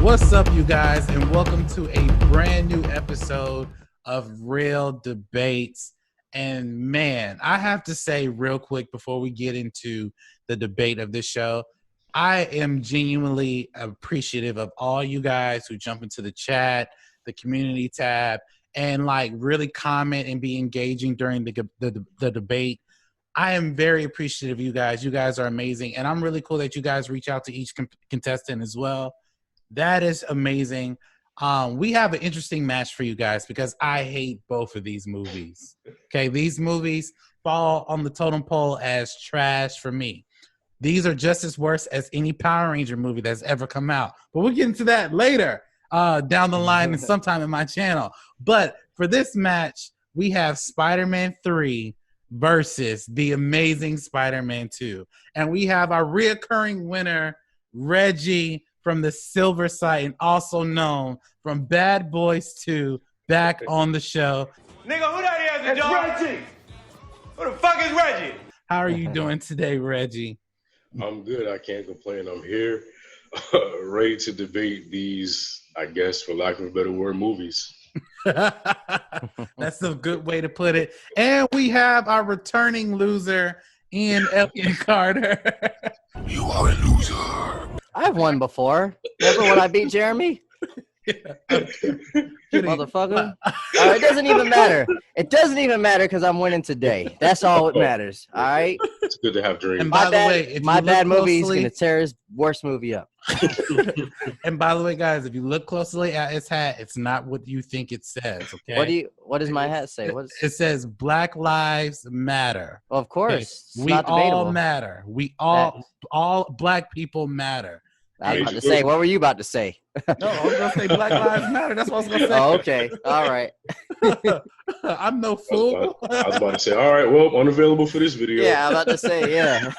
What's up, you guys, and welcome to a brand new episode of Real Debates. And man, I have to say real quick before we get into the debate of this show, I am genuinely appreciative of all you guys who jump into the chat, the community tab, and like really comment and be engaging during the debate. I am very appreciative of you guys. You guys are amazing. And I'm really cool that you guys reach out to each contestant as well. That is amazing. We have an interesting match for you guys because I hate both of these movies. Okay, these movies fall on the totem pole as trash for me. These are just as worse as any Power Ranger movie that's ever come out. But we'll get into that later down the line and sometime in my channel. But for this match, we have Spider-Man 3 versus The Amazing Spider-Man 2. And we have our reoccurring winner, Reggie, from the Silver Site, and also known from Bad Boys 2, back on the show. Nigga, who that is, John? Reggie! Who the fuck is Reggie? How are you doing today, Reggie? I'm good. I can't complain. I'm here, ready to debate these, I guess, for lack of a better word, movies. That's a good way to put it. And we have our returning loser, Ian Elkin Carter. You are a loser. I've won before. Remember when I beat Jeremy? Motherfucker. It doesn't even matter. It doesn't even matter because I'm winning today. That's all that matters. All right? It's good to have dreams. And by the way, if my bad movie is closely, going to tear his worst movie up. And by the way, guys, if you look closely at his hat, it's not what you think it says, okay? What does my hat say? It says Black Lives Matter. Well, of course. Okay? We all matter. We all black people matter. I was about to say, what were you about to say? No, I was going to say Black Lives Matter. That's what I was going to say. Oh, okay. All right. I'm no fool. I was about to say, all right, well, unavailable for this video. Yeah, I'm about to say, yeah.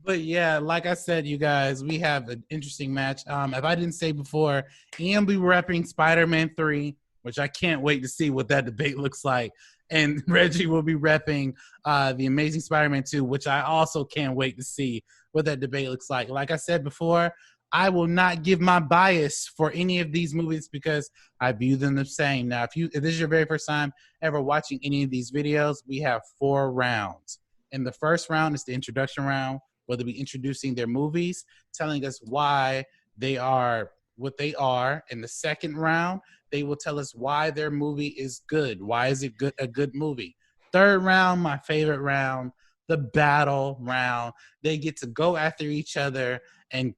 But yeah, like I said, you guys, we have an interesting match. If I didn't say before, Ian will be repping Spider-Man 3, which I can't wait to see what that debate looks like. And Reggie will be repping The Amazing Spider-Man 2, which I also can't wait to see what that debate looks like. Like I said before, I will not give my bias for any of these movies because I view them the same. Now, if this is your very first time ever watching any of these videos, we have 4 rounds. And the first round is the introduction round, where they'll be introducing their movies, telling us why they are what they are. In the second round, they will tell us why their movie is good. Why is it good? A good movie. Third round, my favorite round, the battle round. They get to go after each other and,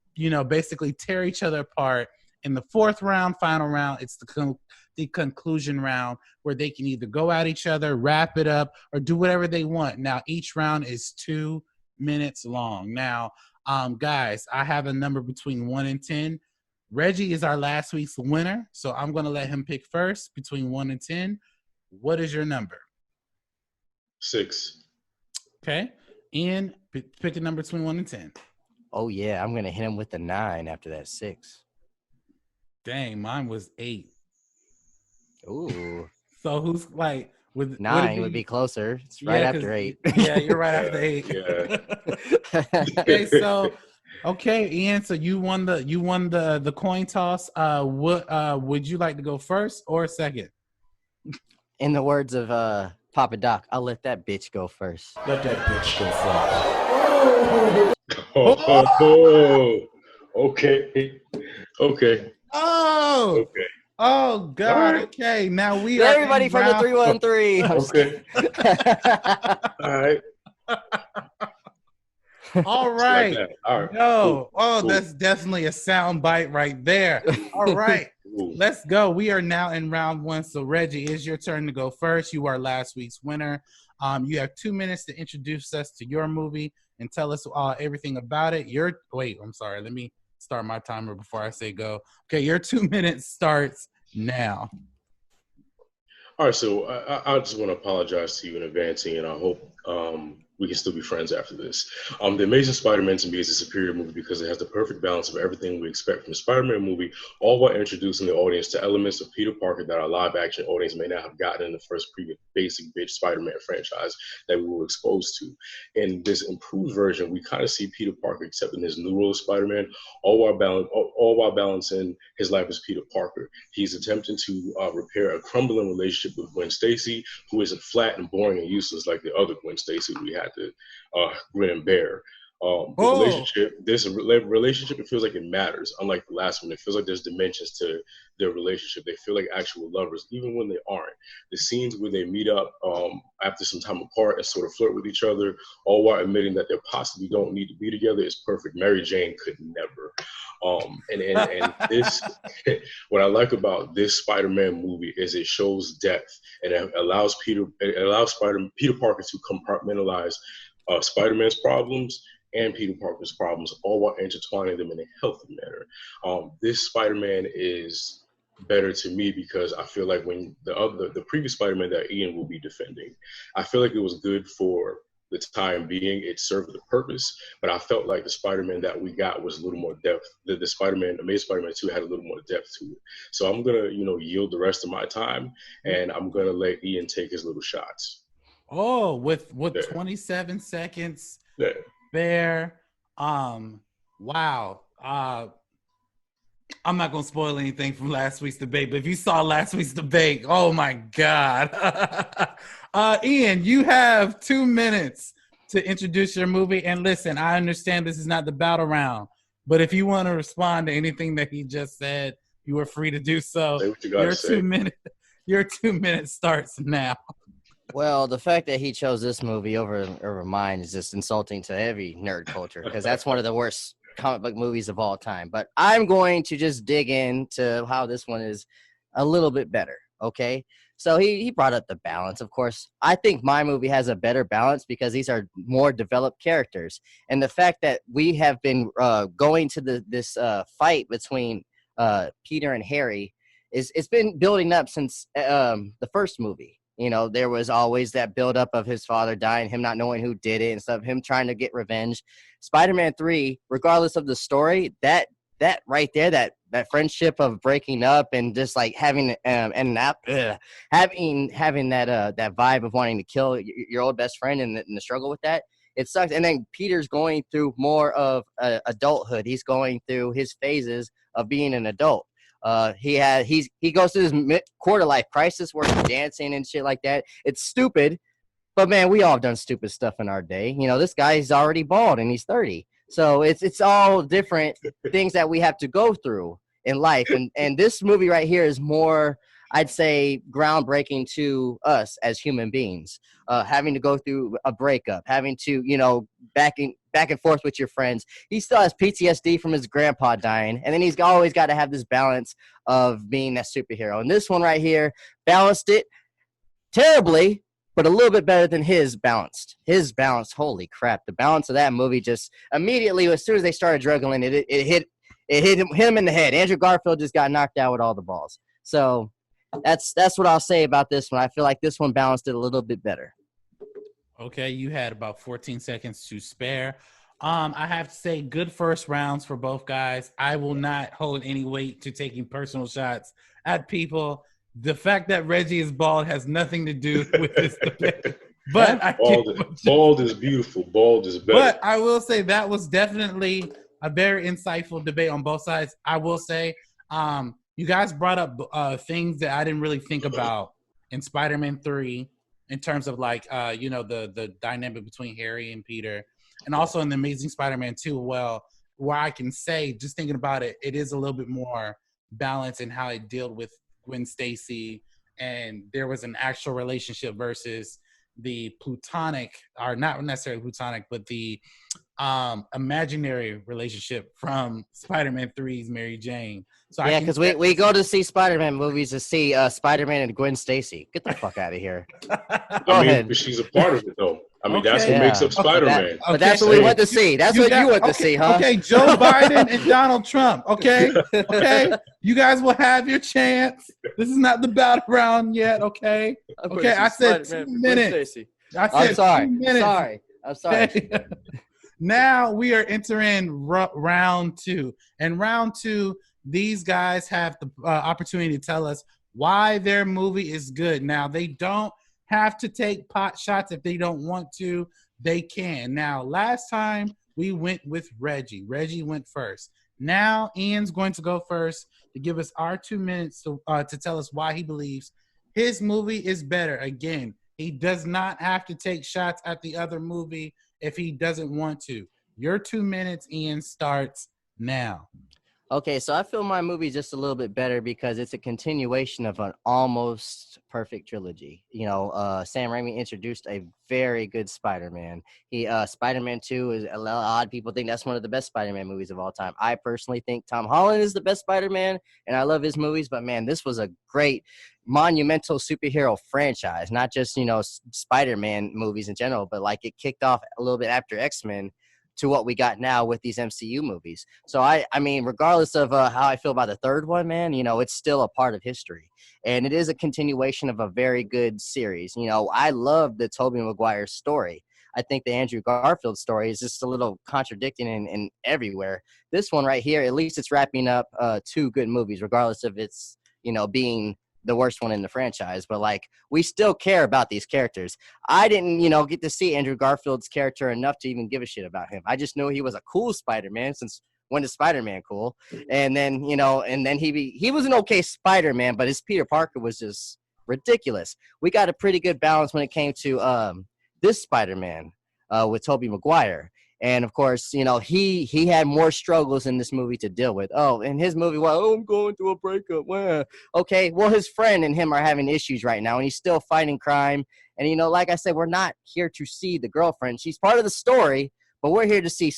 basically tear each other apart. In the fourth round, final round, it's the conclusion round where they can either go at each other, wrap it up, or do whatever they want. Now, each round is 2 minutes long. Now, guys, I have a number between 1 and 10. Reggie is our last week's winner, so I'm going to let him pick first between 1 and 10. What is your number? 6. Okay. Ian, pick a number between 1 and 10. Oh, yeah. I'm going to hit him with the 9 after that 6. Dang, mine was 8. Ooh. So who's like... 9 would be closer. It's right after 8. Yeah, you're right after 8. Yeah. Okay, Ian. So you won the coin toss. What would you like to go first or second? In the words of Papa Doc, I'll let that bitch go first. Let that bitch go first. Oh, okay. Oh. Okay. Oh God. Right. Okay. Now we Let are everybody from the 313. Okay. All right. All right. Like all right. Yo. Cool. That's definitely a sound bite right there. All right. Cool. Let's go. We are now in round 1. So Reggie, it's your turn to go first. You are last week's winner. You have 2 minutes to introduce us to your movie and tell us everything about it. I'm sorry. Let me start my timer before I say go. Okay, your 2 minutes starts now. All right, so I just want to apologize to you in advance, and I hope we can still be friends after this. The Amazing Spider-Man to me is a superior movie because it has the perfect balance of everything we expect from a Spider-Man movie, all while introducing the audience to elements of Peter Parker that our live-action audience may not have gotten in the first previous basic bitch Spider-Man franchise that we were exposed to. In this improved version, we kind of see Peter Parker accepting his new role as Spider-Man, all while balancing his life as Peter Parker. He's attempting to repair a crumbling relationship with Gwen Stacy, who isn't flat and boring and useless like the other Gwen Stacy we had to grin and bear. This relationship, it feels like it matters. Unlike the last one, it feels like there's dimensions to their relationship. They feel like actual lovers, even when they aren't. The scenes where they meet up after some time apart and sort of flirt with each other, all while admitting that they possibly don't need to be together, is perfect. Mary Jane could never. And this, what I like about this Spider-Man movie is it shows depth, and it allows Peter Parker to compartmentalize Spider-Man's problems and Peter Parker's problems, all while intertwining them in a healthy manner. This Spider-Man is better to me because I feel like when the previous Spider-Man that Ian will be defending, I feel like it was good for the time being. It served the purpose, but I felt like the Spider-Man that we got was a little more depth. The Amazing Spider-Man 2 had a little more depth to it. So I'm gonna, yield the rest of my time, and I'm gonna let Ian take his little shots. Oh, with 27 seconds. Yeah. There. Wow. I'm not gonna spoil anything from last week's debate, but if you saw last week's debate, oh my God. Ian, you have 2 minutes to introduce your movie. And listen, I understand this is not the battle round, but if you want to respond to anything that he just said, you are free to do so. Say what you gotta say. Your 2 minutes starts now. Well, the fact that he chose this movie over mine is just insulting to every nerd culture, because that's one of the worst comic book movies of all time. But I'm going to just dig into how this one is a little bit better, okay? So he brought up the balance. Of course, I think my movie has a better balance because these are more developed characters. And the fact that we have been going to this fight between Peter and Harry, it's been building up since the first movie. There was always that buildup of his father dying, him not knowing who did it and stuff, him trying to get revenge. Spider-Man 3, regardless of the story, that right there, that friendship of breaking up and just like having having that vibe of wanting to kill your old best friend and the struggle with that, it sucks. And then Peter's going through more of adulthood. He's going through his phases of being an adult. He goes through this quarter life crisis where he's dancing and shit like that. It's stupid, but man, we all have done stupid stuff in our day. This guy's already bald and he's 30. So it's all different things that we have to go through in life. And this movie right here is more, I'd say, groundbreaking to us as human beings, having to go through a breakup, having to, back and forth with your friends. He still has PTSD from his grandpa dying, and then he's always got to have this balance of being that superhero. And this one right here balanced it terribly, but a little bit better than his balance. Holy crap. The balance of that movie just immediately, as soon as they started juggling it hit him in the head. Andrew Garfield just got knocked out with all the balls. So that's what I'll say about this one. I feel like this one balanced it a little bit better. Okay, you had about 14 seconds to spare. I have to say, good first rounds for both guys. I will not hold any weight to taking personal shots at people. The fact that Reggie is bald has nothing to do with this debate. But bald is beautiful. Bald is better. But I will say that was definitely a very insightful debate on both sides. I will say, you guys brought up things that I didn't really think about in Spider-Man 3 in terms of the dynamic between Harry and Peter, and also in the Amazing Spider-Man 2. Well, where I can say, just thinking about it, it is a little bit more balanced in how it dealt with Gwen Stacy, and there was an actual relationship versus the platonic, or not necessarily platonic, but the imaginary relationship from Spider-Man 3's Mary Jane. So yeah, because we go to see Spider-Man movies to see Spider-Man and Gwen Stacy. Get the fuck out of here. Go ahead. But she's a part of it, though. I mean, that's what makes up Spider-Man. But that's what we went to see. That's what you went to see, huh? Okay, Joe Biden and Donald Trump. Okay, you guys will have your chance. This is not the battleground yet. Okay. I said 2 minutes. I'm sorry. I'm sorry. Now we are entering round 2. And round 2, these guys have the opportunity to tell us why their movie is good. Now, they don't have to take pot shots if they don't want to. They can. Now, last time we went with Reggie. Reggie went first. Now, Ian's going to go first to give us our 2 minutes to tell us why he believes his movie is better. Again, he does not have to take shots at the other movie if he doesn't want to. Your 2 minutes, Ian, starts now. Okay, so I feel my movie is just a little bit better because it's a continuation of an almost perfect trilogy. You know, Sam Raimi introduced a very good Spider-Man. Spider-Man 2 is a lot of people think that's one of the best Spider-Man movies of all time. I personally think Tom Holland is the best Spider-Man, and I love his movies. But man, this was a great monumental superhero franchise, not just, you know, Spider-Man movies in general, but like it kicked off a little bit after X-Men to what we got now with these MCU movies. So I mean, regardless of how I feel about the third one, man, you know, it's still a part of history, and it is a continuation of a very good series. You know, I love the Tobey Maguire story. I think the Andrew Garfield story is just a little contradicting in everywhere. This one right here, at least it's wrapping up 2 good movies, regardless of its, you know, being the worst one in the franchise. But like, we still care about these characters. I didn't, you know, get to see Andrew Garfield's character enough to even give a shit about him. I just knew he was a cool Spider-Man, since when is Spider-Man cool? And then, you know, and then he was an okay Spider-Man, but his Peter Parker was just ridiculous. We got a pretty good balance when it came to this Spider-Man with Tobey Maguire. And of course, you know, he had more struggles in this movie to deal with. Oh, in his movie, well, I'm going through a breakup. Well, okay, well, his friend and him are having issues right now, and he's still fighting crime. And, you know, like I said, we're not here to see the girlfriend. She's part of the story, but we're here to see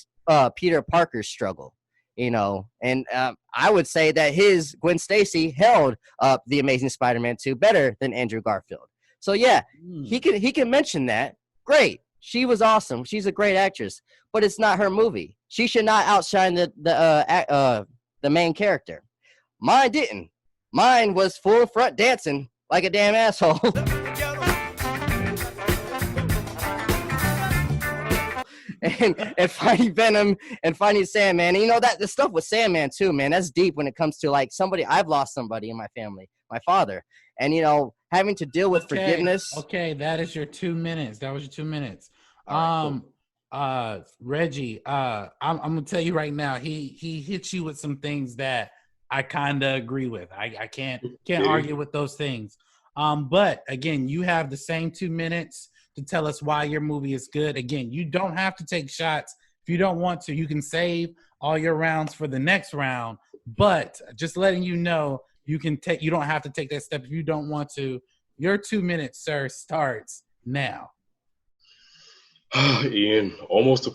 Peter Parker's struggle, you know. And I would say that his Gwen Stacy held up The Amazing Spider-Man 2 better than Andrew Garfield. So, yeah, he can mention that. Great. She was awesome. She's a great actress, but it's not her movie. She should not outshine the main character. Mine didn't. Mine was full front dancing like a damn asshole. and finding Venom and finding Sandman. And you know, that the stuff with Sandman too, man, that's deep when it comes to like somebody. I've lost somebody in my family, my father, and you know, having to deal with forgiveness. Okay, that is your 2 minutes. That was your 2 minutes. Right, cool. Reggie, I'm gonna tell you right now, he hits you with some things that I kind of agree with. I can't argue with those things. But again, you have the same 2 minutes to tell us why your movie is good. Again, you don't have to take shots if you don't want to. You can save all your rounds for the next round. But just letting you know, you don't have to take that step if you don't want to. Your 2 minutes, sir, starts now. Ian, almost a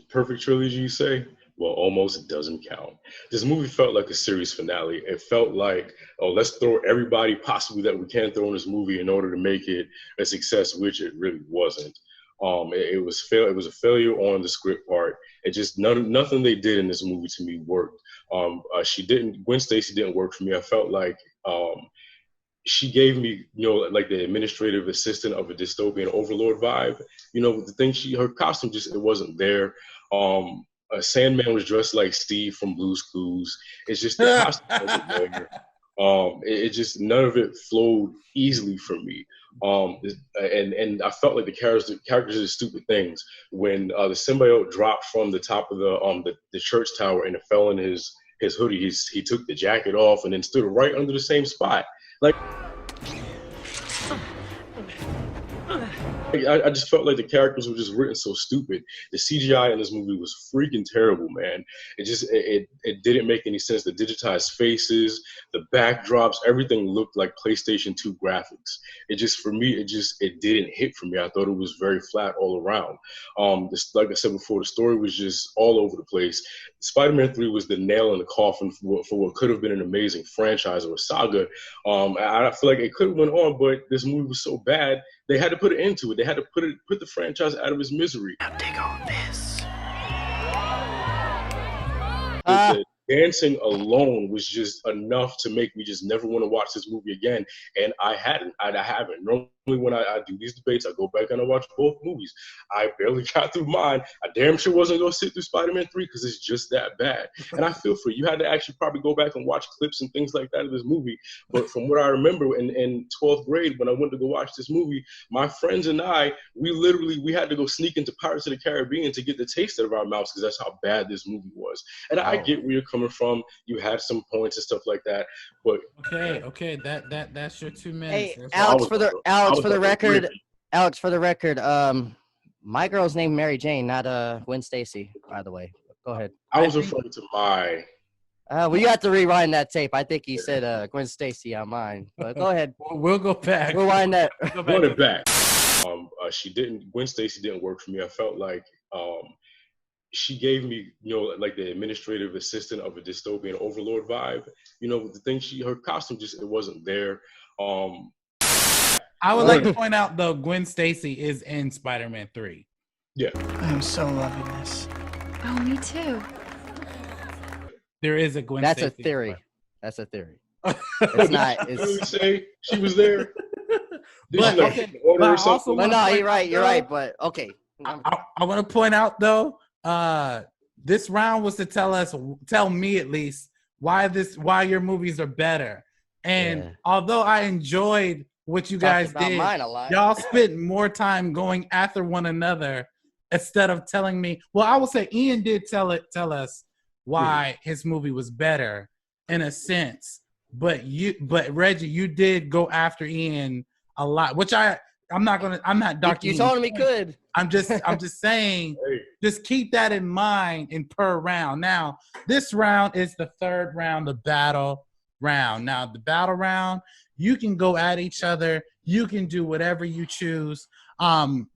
perfect trilogy, you say? Well, almost doesn't count. This movie felt like a series finale. It felt like, oh, let's throw everybody possibly that we can throw in this movie in order to make it a success, which it really wasn't. It was a failure on the script part. It just nothing they did in this movie to me worked. Gwen Stacy didn't work for me. I felt like she gave me, you know, like the administrative assistant of a dystopian overlord vibe. You know, the thing her costume just, it wasn't there. Sandman was dressed like Steve from Blue's Clues. It's just the costume wasn't there. It just, none of it flowed easily for me. And I felt like the characters did stupid things. When the symbiote dropped from the top of the church tower and it fell in his hoodie, he took the jacket off and then stood right under the same spot. Like, I just felt like the characters were just written so stupid. The CGI in this movie was freaking terrible, man. It didn't make any sense. The digitized faces, the backdrops, everything looked like PlayStation 2 graphics. It didn't hit for me. I thought it was very flat all around. Like I said before, the story was just all over the place. Spider-Man 3 was the nail in the coffin for what could have been an amazing franchise or a saga. I feel like it could have went on, but this movie was so bad, they had to put an end to it. They had to put the franchise out of its misery. Now take on this. The dancing alone was just enough to make me just never want to watch this movie again. And I haven't. Normally when I do these debates, I go back and I watch both movies. I barely got through mine. I damn sure wasn't going to sit through Spider-Man 3 because it's just that bad. And I feel for you. You had to actually probably go back and watch clips and things like that of this movie. But from what I remember in 12th grade, when I went to go watch this movie, my friends and I, we had to go sneak into Pirates of the Caribbean to get the taste out of our mouths because that's how bad this movie was. And I get where you're coming from. You had some points and stuff like that. But okay, that's your 2 minutes. Hey, Alex, for the record, my girl's named Mary Jane, not Gwen Stacy, by the way. Go ahead. I was referring to my. Well, you have to rewind that tape. I think he said Gwen Stacy on mine. But go ahead. We'll go back. Rewind that. Run it back. Gwen Stacy didn't work for me. I felt like she gave me, like the administrative assistant of a dystopian overlord vibe. The thing her costume it wasn't there. I would like to point out though, Gwen Stacy is in Spider-Man 3. Yeah. I'm so loving this. Oh, me too. There is a Gwen That's Stacy. a theory. That's a theory. It's not. Did you really say she was there? But no, you're right. But okay. I want to point out though, this round was to tell me at least why your movies are better. And although I enjoyed what you guys did, y'all spent more time going after one another instead of telling me. Well, I will say Ian did tell us why his movie was better in a sense, but Reggie, you did go after Ian a lot, which I'm not Dr. You told him he could. I'm just saying, just keep that in mind in per round. Now, this round is the third round, the battle round. Now, the battle round, you can go at each other. You can do whatever you choose. In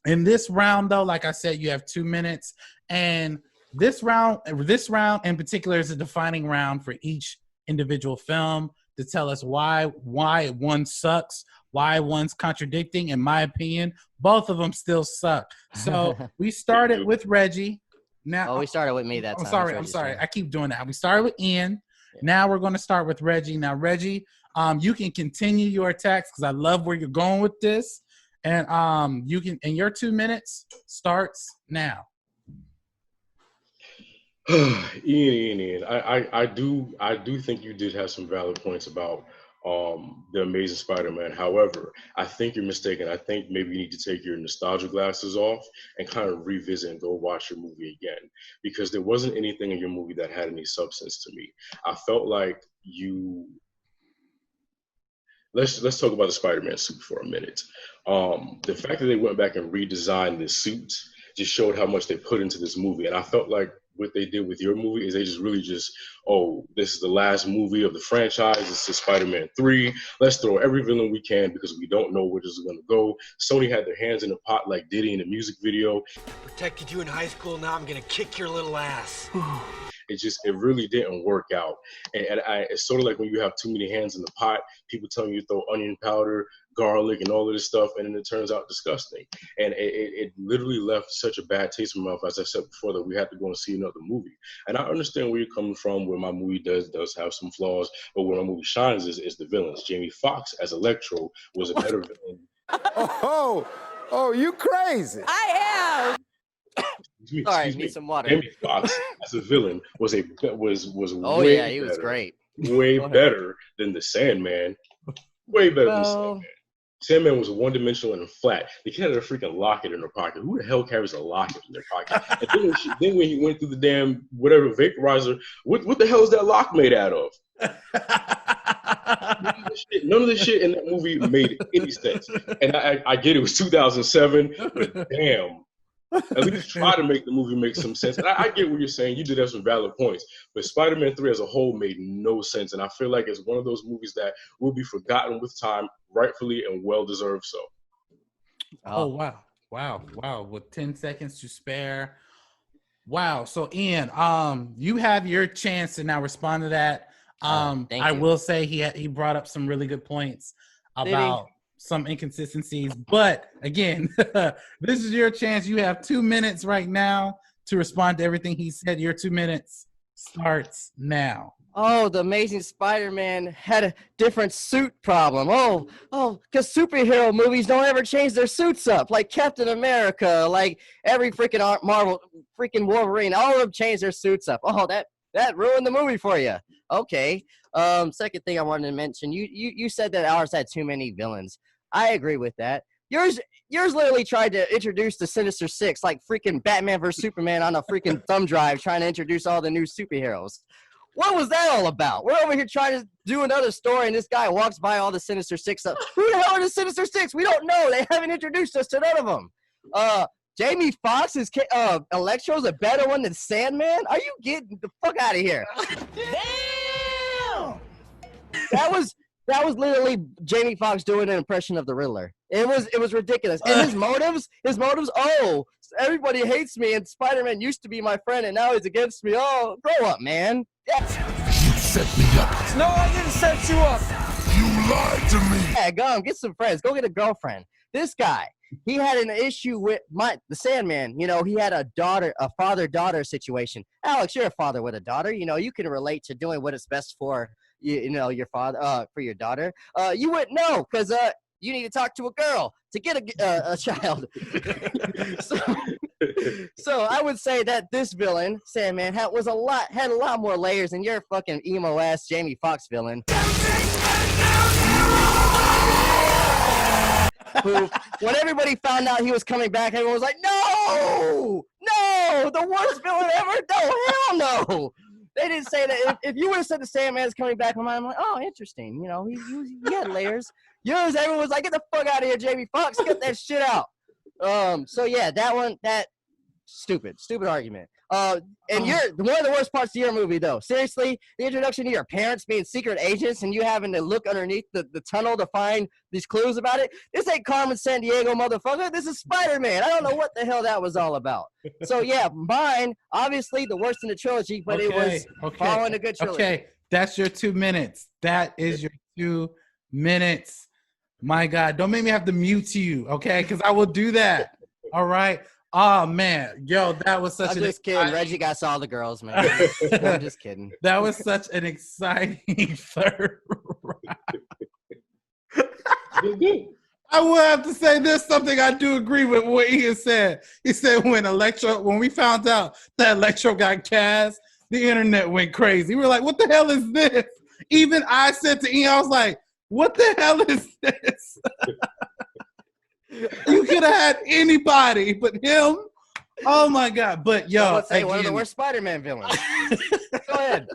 this round, though, like I said, you have 2 minutes. And this round in particular is a defining round for each individual film to tell us why one sucks, why one's contradicting. In my opinion, both of them still suck. So we started with Reggie. Now, we started with me that time. I'm sorry. I keep doing that. We started with Ian. Yeah. Now we're going to start with Reggie. Now, Reggie, you can continue your attacks because I love where you're going with this. And you can. And your 2 minutes starts now. Ian, I do think you did have some valid points about the Amazing Spider-Man. However, I think you're mistaken. I think maybe you need to take your nostalgia glasses off and kind of revisit and go watch your movie again, because there wasn't anything in your movie that had any substance to me. I felt like you. Let's talk about the Spider-Man suit for a minute. The fact that they went back and redesigned the suit just showed how much they put into this movie, and I felt like what they did with your movie is they just really this is the last movie of the franchise. This is Spider-Man 3. Let's throw every villain we can because we don't know where this is going to go. Sony had their hands in the pot like Diddy in the music video. Protected you in high school, now I'm going to kick your little ass. It really didn't work out. And it's sort of like when you have too many hands in the pot, people telling you to throw onion powder, garlic, and all of this stuff, and then it turns out disgusting. And it literally left such a bad taste in my mouth, as I said before, that we had to go and see another movie. And I understand where you're coming from, where my movie does have some flaws, but where my movie shines is the villains. Jamie Foxx as Electro was a better villain. Oh, you crazy. I am. Sorry, need some water. Jamie Foxx as a villain was way he was great. Way better than the Sandman. Way better than the Sandman. Sandman was one-dimensional and flat. The kid had a freaking locket in her pocket. Who the hell carries a locket in their pocket? And then when he went through the damn whatever vaporizer, what the hell is that lock made out of? None of the shit in that movie made any sense. And I get it was 2007, but damn. At least try to make the movie make some sense. And I get what you're saying. You did have some valid points. But Spider-Man 3 as a whole made no sense. And I feel like it's one of those movies that will be forgotten with time, rightfully and well-deserved so. Oh, wow. With 10 seconds to spare. Wow. So, Ian, you have your chance to now respond to that. I will say he brought up some really good points about some inconsistencies, but again, this is your chance. You have 2 minutes right now to respond to everything he said. Your 2 minutes starts now. Oh, the Amazing Spider-Man had a different suit problem. Because superhero movies don't ever change their suits up, like Captain America, like every freaking Marvel, freaking Wolverine. All of them change their suits up. Oh, that ruined the movie for you. Okay. Second thing I wanted to mention, you said that ours had too many villains. I agree with that. Yours literally tried to introduce the Sinister Six, like freaking Batman vs Superman on a freaking thumb drive, trying to introduce all the new superheroes. What was that all about? We're over here trying to do another story, and this guy walks by all the Sinister Six. Who the hell are the Sinister Six? We don't know. They haven't introduced us to none of them. Jamie Foxx's Electro's a better one than Sandman? Are you getting the fuck out of here? Damn! That was literally Jamie Foxx doing an impression of the Riddler. It was ridiculous. And his motives, oh, everybody hates me, and Spider-Man used to be my friend, and now he's against me. Oh, grow up, man. Yeah. You set me up. No, I didn't set you up. You lied to me. Yeah, go get some friends. Go get a girlfriend. This guy, he had an issue with the Sandman. You know, he had a father-daughter situation. Alex, you're a father with a daughter. You know, you can relate to doing what is best for your father, for your daughter. You wouldn't know because you need to talk to a girl to get a child. So I would say that this villain, Sandman, had a lot more layers than your fucking emo ass Jamie Foxx villain. Who, when everybody found out he was coming back, everyone was like, "No, the worst villain ever! No, hell no!" They didn't say that. If you would have said the Sandman's coming back, I'm like, "Oh, interesting. You know, he had layers." Yours, everyone was like, "Get the fuck out of here, Jamie Foxx! Get that shit out." So yeah, that stupid argument. And you're one of the worst parts of your movie, though. Seriously, the introduction to your parents being secret agents and you having to look underneath the tunnel to find these clues about it. This ain't Carmen Sandiego, motherfucker. This is Spider-Man. I don't know what the hell that was all about. So yeah, mine, obviously the worst in the trilogy, but it was following a good trilogy. Okay, that's your 2 minutes. That is your 2 minutes. My God, don't make me have to mute you, okay? Because I will do that. All right. Oh man, yo, that was such I'm an just kidding. Reggie got all the girls, man. I'm just kidding. That was such an exciting third round. I will have to say this, something I do agree with what Ian said. He said when we found out that Electro got cast, the internet went crazy. We were like, what the hell is this? Even I said to Ian, I was like, what the hell is this? You could have had anybody but him. Oh my God! But yo, let's say one of the worst Spider-Man villains. Go ahead.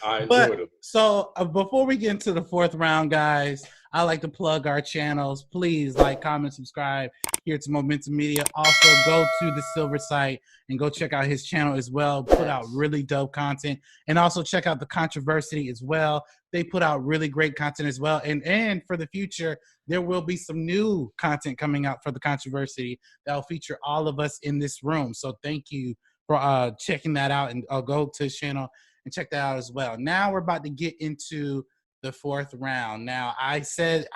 I enjoyed it. So before we get into the fourth round, guys, I like to plug our channels. Please like, comment, subscribe here to Momentum Media. Also, go to the Silver site and go check out his channel as well. Put out really dope content, and also check out the Controversy as well. They put out really great content as well. And for the future, there will be some new content coming out for the Controversy that will feature all of us in this room. So thank you for checking that out, and I'll go to his channel and check that out as well. Now we're about to get into the fourth round. Now I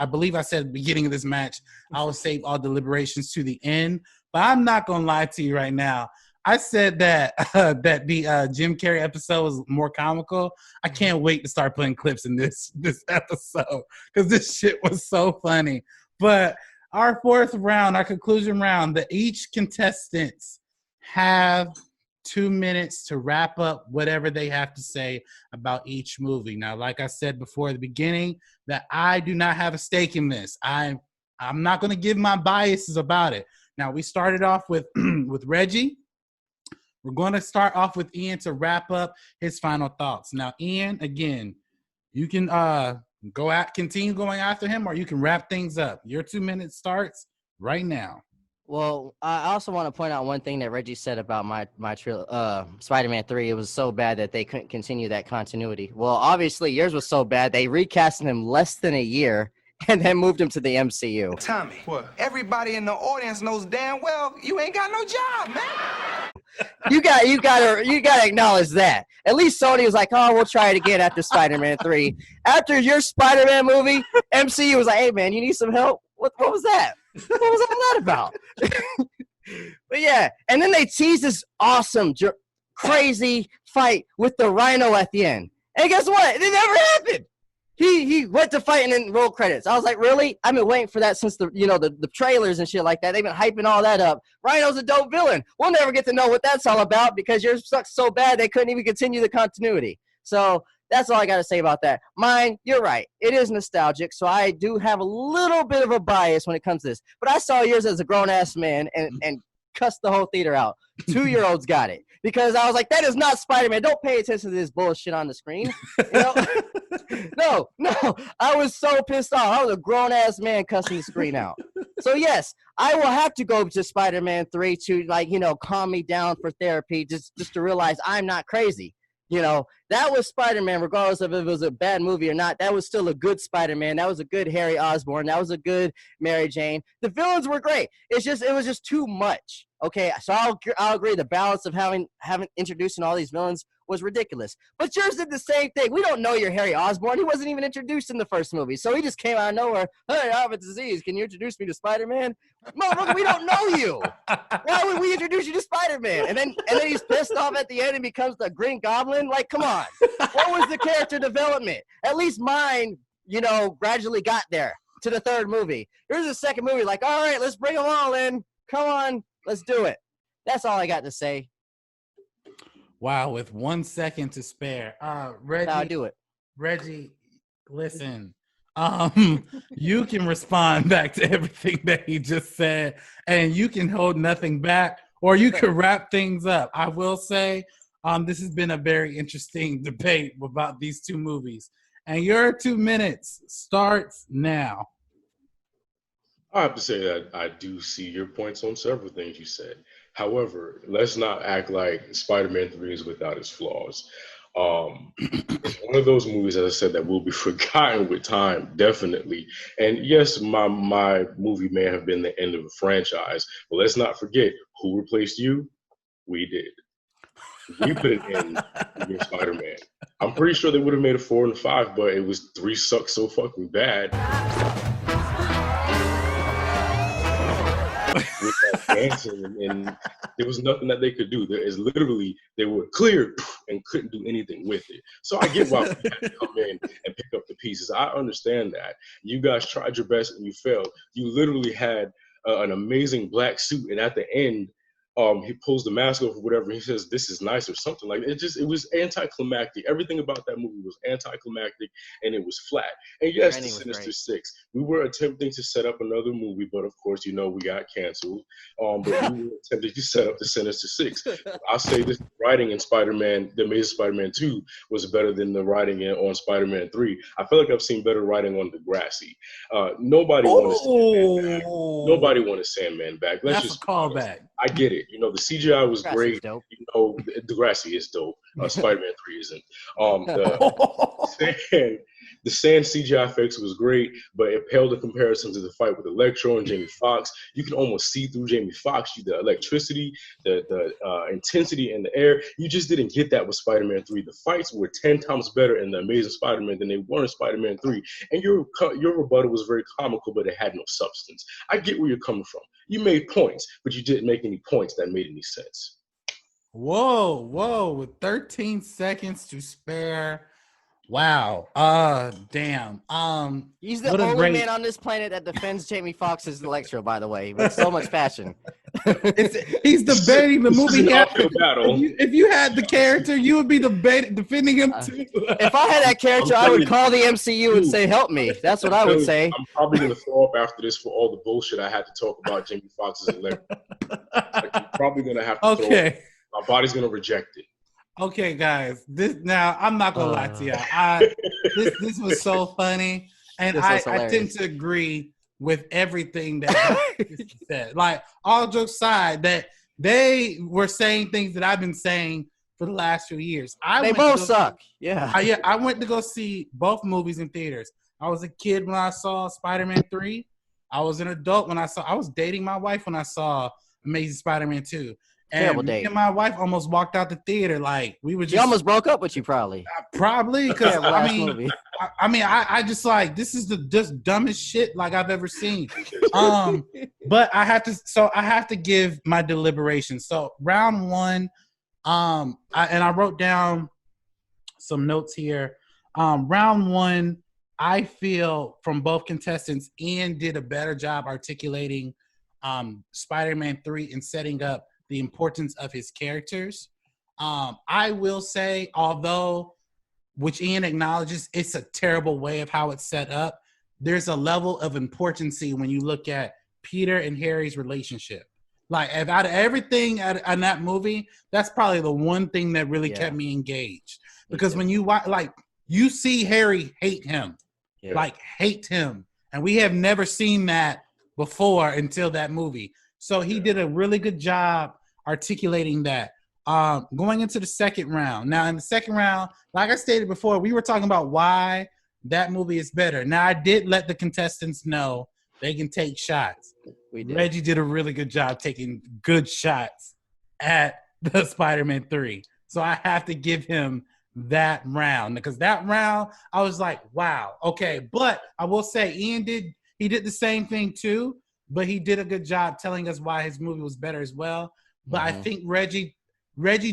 believe I said at the beginning of this match, I will save all deliberations to the end, but I'm not going to lie to you right now. I said that that the Jim Carrey episode was more comical. I can't wait to start putting clips in this episode because this shit was so funny. But our fourth round, our conclusion round, each contestants have 2 minutes to wrap up whatever they have to say about each movie. Now, like I said before at the beginning, that I do not have a stake in this. I'm not going to give my biases about it. Now, we started off with with Reggie. We're going to start off with Ian to wrap up his final thoughts. Now, Ian, again, you can continue going after him, or you can wrap things up. Your 2 minutes starts right now. Well, I also want to point out one thing that Reggie said about my Spider-Man 3. It was so bad that they couldn't continue that continuity. Well, obviously, yours was so bad they recasted him less than a year and then moved him to the MCU. Tommy, what? Everybody in the audience knows damn well you ain't got no job, man. You gotta acknowledge that. At least Sony was like, "Oh, we'll try it again after Spider-Man 3." After your Spider-Man movie, MCU was like, "Hey, man, you need some help?" What was that? What was all that about? But yeah, and then they teased this awesome crazy fight with the Rhino at the end. And guess what? It never happened. He went to fight and then roll credits. I was like, really? I've been waiting for that since the trailers and shit like that. They've been hyping all that up. Rhino's a dope villain. We'll never get to know what that's all about because yours sucks so bad they couldn't even continue the continuity. So that's all I got to say about that. Mine, you're right. It is nostalgic, so I do have a little bit of a bias when it comes to this. But I saw yours as a grown-ass man and cussed the whole theater out. 2-year-olds got it. Because I was like, that is not Spider-Man. Don't pay attention to this bullshit on the screen. No. I was so pissed off. I was a grown-ass man cussing the screen out. So, yes, I will have to go to Spider-Man 3 to, calm me down for therapy just to realize I'm not crazy. That was Spider-Man, regardless of if it was a bad movie or not. That was still a good Spider-Man. That was a good Harry Osborn. That was a good Mary Jane. The villains were great. It was just too much. Okay, so I'll agree. The balance of having introducing all these villains was ridiculous. But yours did the same thing. We don't know you're Harry Osborn. He wasn't even introduced in the first movie, so he just came out of nowhere. Hey, I have a disease. Can you introduce me to Spider-Man? Motherfucker, we don't know you. Why would we introduce you to Spider-Man? And then he's pissed off at the end and becomes the Green Goblin. Like, come on. What was the character development? At least mine, gradually got there to the third movie. Here's the second movie. Like, all right, let's bring them all in. Come on. Let's do it. That's all I got to say. Wow, with 1 second to spare. Reggie, I'll do it. Reggie, listen. You can respond back to everything that he just said, and you can hold nothing back, or you can wrap things up. I will say, this has been a very interesting debate about these two movies, and your 2 minutes starts now. I have to say that I do see your points on several things you said. However, let's not act like Spider-Man 3 is without its flaws. It's one of those movies, as I said, that will be forgotten with time, definitely. And yes, my movie may have been the end of a franchise, but let's not forget who replaced you. We did. We put an end to your Spider-Man. I'm pretty sure they would have made a 4 and 5, but it was 3 sucked so fucking bad. With that dancing, and there was nothing that they could do. There is literally, they were cleared and couldn't do anything with it. So I get why we had to come in and pick up the pieces. I understand that. You guys tried your best and you failed. You literally had an amazing black suit, and at the end, he pulls the mask off or whatever. He says, "This is nice," or something like that. It was anticlimactic. Everything about that movie was anticlimactic, and it was flat. And yes, the Sinister Six. We were attempting to set up another movie, but of course, we got canceled. But we were attempting to set up the Sinister Six. I'll say this: writing in Spider-Man, The Amazing Spider-Man 2, was better than the writing on Spider-Man 3. I feel like I've seen better writing on Degrassi. Nobody wanted Sandman back. Let's just call back. I get it. The CGI was great. Degrassi is dope. Spider-Man 3 isn't. The sand CGI effects was great, but it paled in comparison to the fight with Electro and Jamie Foxx. You can almost see through Jamie Foxx. The electricity, the intensity in the air. You just didn't get that with Spider-Man 3. The fights were 10 times better in The Amazing Spider-Man than they were in Spider-Man 3. And your rebuttal was very comical, but it had no substance. I get where you're coming from. You made points, but you didn't make any points that made any sense. Whoa, with 13 seconds to spare. Wow. Damn. He's the only man on this planet that defends Jamie Foxx's Electro, by the way, with so much passion. He's debating the movie. If you had the character, you would be defending him too. If I had that character, I would call the MCU and say, "Help me." That's what I would say. I'm probably going to throw up after this for all the bullshit I had to talk about Jamie Foxx's Electro. I'm probably going to have to throw up. My body's going to reject it. Okay, guys. Now I'm not gonna lie to y'all. This was so funny, and I tend to agree with everything that he said. Like, all jokes aside, that they were saying things that I've been saying for the last few years. They both suck. I went to go see both movies in theaters. I was a kid when I saw Spider-Man 3. I was an adult when I was dating my wife when I saw Amazing Spider-Man 2. And me and my wife almost walked out the theater. Like, we were just. She almost broke up with you, probably. Probably, because I just like, this is the just dumbest shit like I've ever seen. But I have to give my deliberation. So round one, I wrote down some notes here. Round one, I feel from both contestants, Ian did a better job articulating Spider-Man 3 and setting up the importance of his characters. I will say, although, which Ian acknowledges, it's a terrible way of how it's set up, there's a level of importance when you look at Peter and Harry's relationship. Like, out of everything in that movie, that's probably the one thing that really kept me engaged. Because when you watch, like, you see Harry hate him. Yeah. Like, hate him. And we have never seen that before until that movie. So he did a really good job articulating that. Going into the second round. Now, in the second round, like I stated before, we were talking about why that movie is better. Now, I did let the contestants know they can take shots. We did. Reggie did a really good job taking good shots at the Spider-Man 3. So I have to give him that round, because that round, I was like, wow, okay. But I will say Ian did the same thing too, but he did a good job telling us why his movie was better as well. But I think Reggie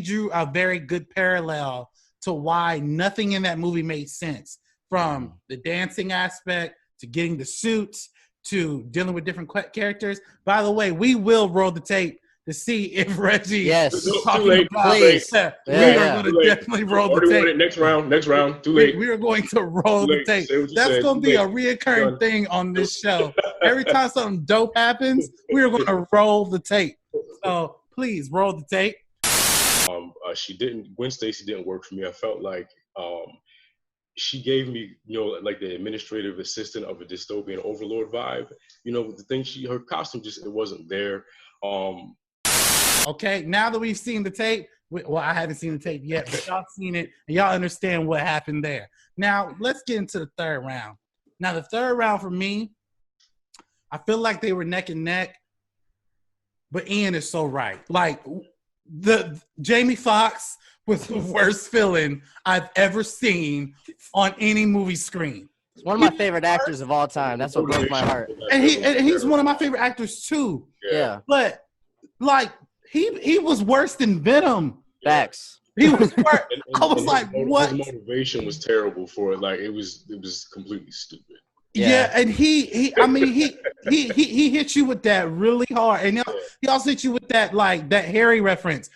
drew a very good parallel to why nothing in that movie made sense, from the dancing aspect to getting the suits to dealing with different characters. By the way, we will roll the tape to see if Reggie is talking about please. We are going to definitely roll the tape. Next round. Too late. We are going to roll the tape. That's going to be a reoccurring thing on this show. Every time something dope happens, we are going to roll the tape. So please roll the tape. Gwen Stacy didn't work for me. I felt like she gave me, like the administrative assistant of a dystopian overlord vibe. The thing her costume it wasn't there. Okay, now that we've seen the tape, well, I haven't seen the tape yet, but y'all seen it and y'all understand what happened there. Now, let's get into the third round. Now, the third round for me, I feel like they were neck and neck, but Ian is so right. Like, the Jamie Foxx was the worst villain I've ever seen on any movie screen. One of my favorite actors of all time. That's what broke my heart. And he's one of my favorite actors too. Yeah. But like he was worse than Venom. Facts. He was worse. I was like, what? His motivation was terrible for it. Like it was completely stupid. Yeah, and he hit you with that really hard, and he also hit you with that Harry reference.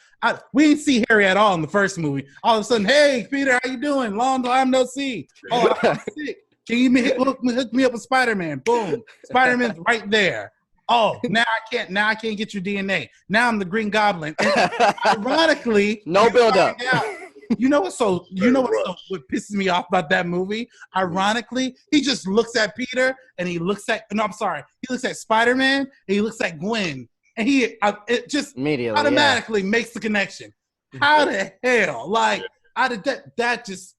We didn't see Harry at all in the first movie. All of a sudden, hey Peter, how you doing? Long time no see. Oh, I'm sick. Can you hook me up with Spider-Man? Boom, Spider-Man's right there. Oh, now I can't get your DNA. Now I'm the Green Goblin. And ironically, no build up. What pisses me off about that movie? Ironically, he just looks at Peter and he looks at Spider-Man and he looks at Gwen, and it just immediately automatically makes the connection. How the hell? How did that just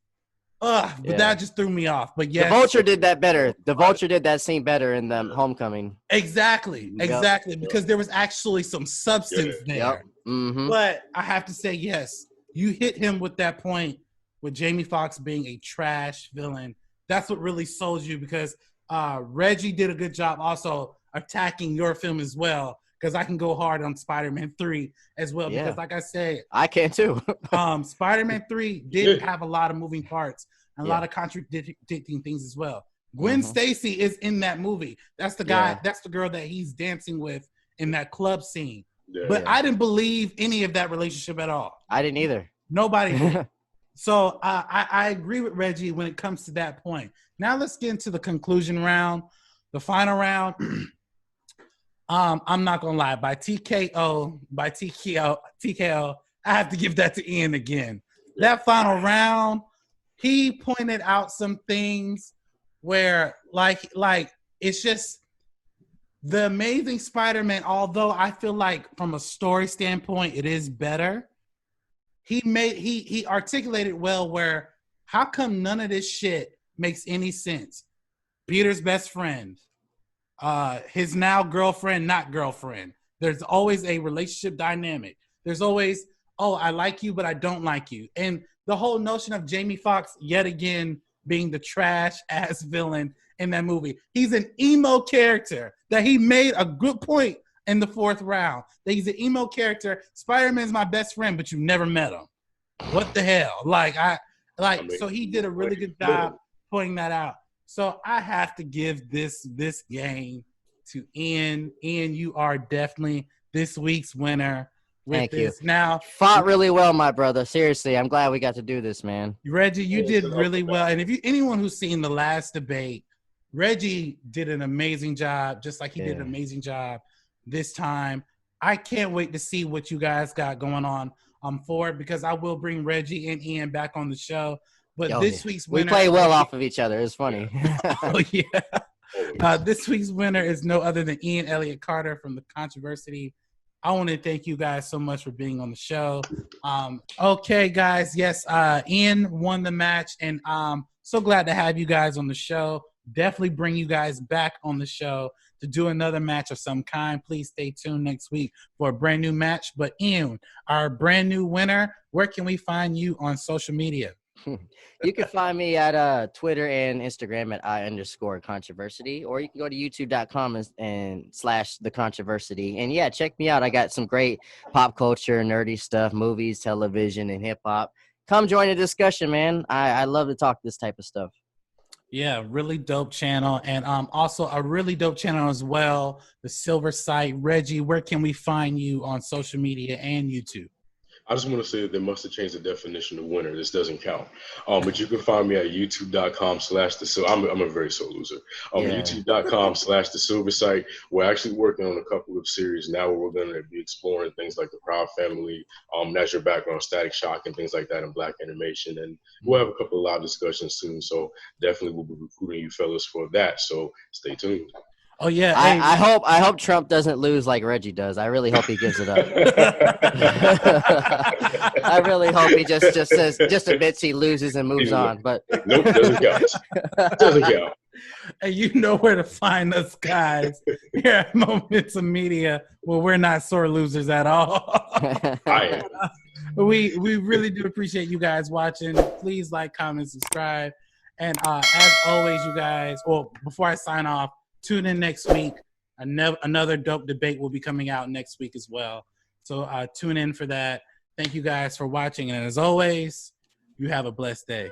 that just threw me off. But yeah, the Vulture did that better. The Vulture did that scene better in the Homecoming. Exactly, because there was actually some substance there. Yep. Mm-hmm. But I have to say, yes, you hit him with that point with Jamie Foxx being a trash villain. That's what really sold you, because Reggie did a good job also attacking your film as well, because I can go hard on Spider-Man 3 as well, because like I said, I can too. Spider-Man 3 did have a lot of moving parts and a lot of contradicting things as well. Gwen Stacy is in that movie. That's the guy, that's the girl that he's dancing with in that club scene. But I didn't believe any of that relationship at all. I didn't either. Nobody did. So I agree with Reggie when it comes to that point. Now let's get into the conclusion round, the final round. I'm not gonna lie, by TKO, I have to give that to Ian again. That final round, he pointed out some things where like it's just the Amazing Spider-Man, although I feel like from a story standpoint it is better. He articulated well where how come none of this shit makes any sense? Peter's best friend, his now girlfriend, not girlfriend. There's always a relationship dynamic. There's always, oh, I like you, but I don't like you. And the whole notion of Jamie Foxx yet again being the trash ass villain in that movie. He's an emo character that he made a good point in the 4th round. He's an emo character. Spider-Man's my best friend, but you never met him. What the hell? So he did a really good job pointing that out. So I have to give this game to Ian. Ian, you are definitely this week's winner. Thank you. Now, fought really well, my brother. Seriously, I'm glad we got to do this, man. Reggie, you did really well. And if anyone who's seen the last debate, Reggie did an amazing job, just like he did an amazing job this time. I can't wait to see what you guys got going on for it, because I will bring Reggie and Ian back on the show. But this week's winner, we play well off of each other. It's funny. Oh yeah. This week's winner is no other than Ian Elliott Carter from the Controversy. I want to thank you guys so much for being on the show. Okay, guys. Yes, Ian won the match, and so glad to have you guys on the show. Definitely bring you guys back on the show to do another match of some kind. Please stay tuned next week for a brand new match. But Ian, our brand new winner, where can we find you on social media? You can find me at Twitter and Instagram at _controversy, or you can go to youtube.com and /the controversy. And yeah, check me out. I got some great pop culture, nerdy stuff, movies, television, and hip hop. Come join the discussion, man. I love to talk this type of stuff. Yeah, really dope channel. And also a really dope channel as well, the Silver Site. Reggie, where can we find you on social media and YouTube? I just want to say that they must have changed the definition of winner. This doesn't count. But you can find me at youtube.com/the. I'm a very sore loser. youtube.com/the Silver Site. We're actually working on a couple of series now where we're going to be exploring things like the Proud Family, Natural Background, Static Shock, and things like that in Black animation. And we'll have a couple of live discussions soon. So definitely we'll be recruiting you fellas for that. So stay tuned. Oh yeah, I hope Trump doesn't lose like Reggie does. I really hope he gives it up. I really hope he just admits he loses and moves on. But nope, doesn't count. Doesn't count. And you know where to find us, guys. Here at Momentum Media, where we're not sore losers at all. I am. We really do appreciate you guys watching. Please like, comment, subscribe, and as always, you guys. Well, before I sign off, tune in next week. Another dope debate will be coming out next week as well. So tune in for that. Thank you guys for watching. And as always, you have a blessed day.